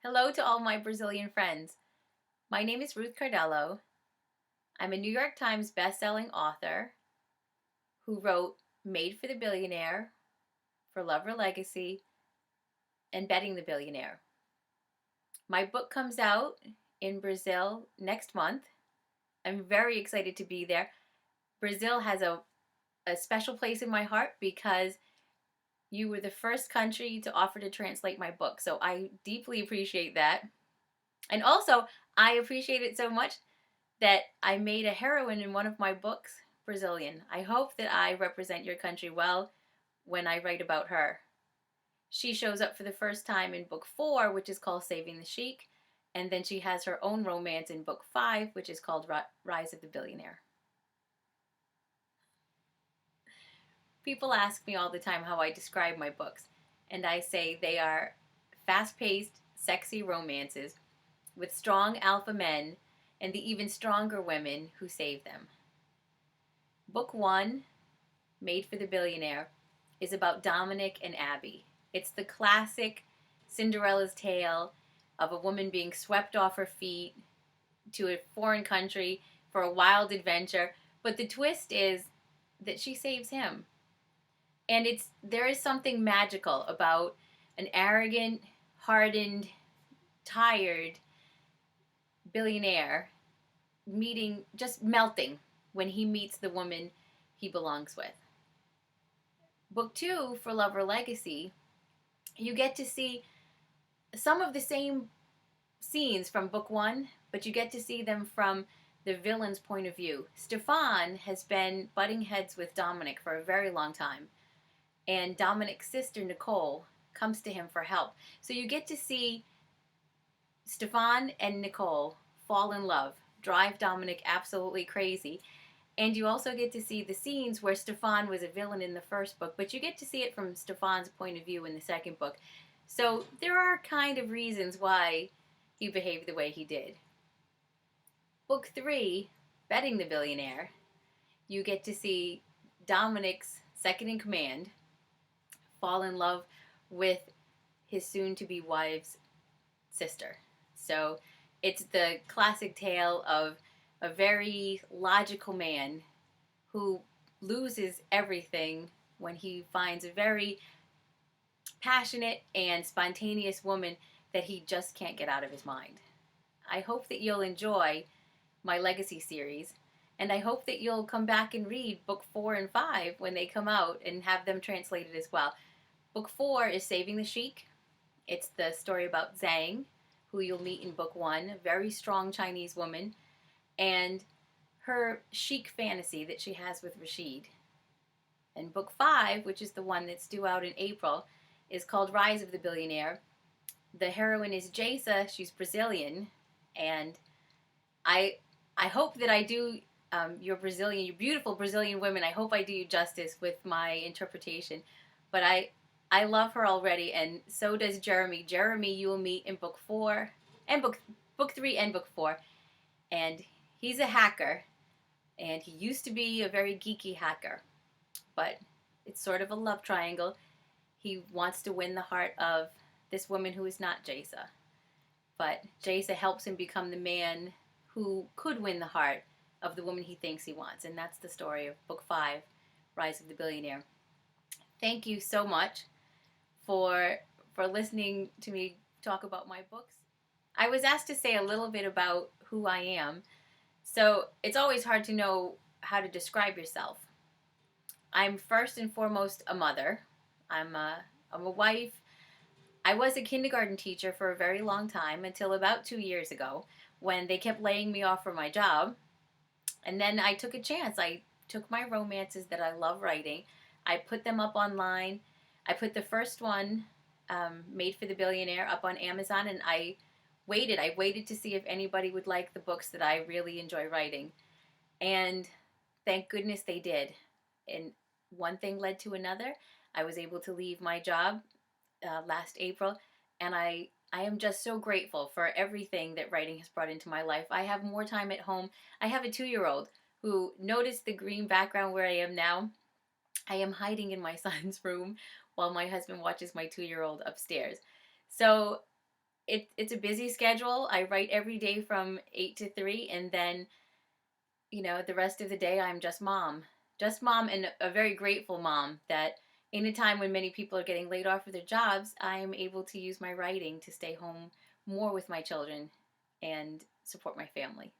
Hello to all my Brazilian friends. My name is Ruth Cardello. I'm a New York Times bestselling author who wrote Made for the Billionaire, For Love or Legacy, and Betting the Billionaire. My book comes out in Brazil next month. I'm very excited to be there. Brazil has a special place in my heart because you were the first country to offer to translate my book. So I deeply appreciate that. And also, I appreciate it so much that I made a heroine in one of my books Brazilian. I hope that I represent your country well when I write about her. She shows up for the first time in book 4, which is called Saving the Sheik, and then she has her own romance in book 5, which is called Rise of the Billionaire. People ask me all the time how I describe my books, and I say they are fast paced, sexy romances with strong alpha men and the even stronger women who save them. Book 1, Made for the Billionaire, is about Dominic and Abby. It's the classic Cinderella's tale of a woman being swept off her feet to a foreign country for a wild adventure, but the twist is that she saves him. And there is something magical about an arrogant, hardened, tired billionaire just melting when he meets the woman he belongs with. Book 2, For Love or Legacy, you get to see some of the same scenes from book 1, but you get to see them from the villain's point of view. Stefan has been butting heads with Dominic for a very long time, and Dominic's sister, Nicole, comes to him for help. So you get to see Stefan and Nicole fall in love, drive Dominic absolutely crazy. And you also get to see the scenes where Stefan was a villain in the first book, but you get to see it from Stefan's point of view in the second book. So there are kind of reasons why he behaved the way he did. Book 3, Betting the Billionaire, you get to see Dominic's second in command fall in love with his soon-to-be wife's sister. So it's the classic tale of a very logical man who loses everything when he finds a very passionate and spontaneous woman that he just can't get out of his mind. I hope that you'll enjoy my Legacy series, and I hope that you'll come back and read book 4 and 5 when they come out and have them translated as well. Book 4 is Saving the Sheik. It's the story about Zhang, who you'll meet in book 1, a very strong Chinese woman, and her chic fantasy that she has with Rashid. And book 5, which is the one that's due out in April, is called Rise of the Billionaire. The heroine is Jaisa. She's Brazilian, and I hope that I do your beautiful Brazilian women. I hope I do you justice with my interpretation. But I love her already, and so does Jeremy. Jeremy, you will meet in book 4 and book 3 and book 4, and he's a hacker, and he used to be a very geeky hacker, but it's sort of a love triangle. He wants to win the heart of this woman who is not Jaisa, but Jaisa helps him become the man who could win the heart of the woman he thinks he wants, and that's the story of book 5, Rise of the Billionaire. Thank you so much for listening to me talk about my books. I was asked to say a little bit about who I am, so it's always hard to know how to describe yourself. I'm first and foremost a mother. I'm a wife. I was a kindergarten teacher for a very long time until about 2 years ago when they kept laying me off for my job. And then I took a chance. I took my romances that I love writing. I put them up online. I put the first one, Made for the Billionaire, up on Amazon, and I waited to see if anybody would like the books that I really enjoy writing. And thank goodness they did. And one thing led to another. I was able to leave my job last April, and I am just so grateful for everything that writing has brought into my life. I have more time at home. I have a 2-year-old who noticed the green background where I am now. I am hiding in my son's room while my husband watches my 2-year-old upstairs. So it's a busy schedule. I write every day from 8 to 3, and then, the rest of the day I'm just mom. Just mom, and a very grateful mom that in a time when many people are getting laid off of their jobs, I'm able to use my writing to stay home more with my children and support my family.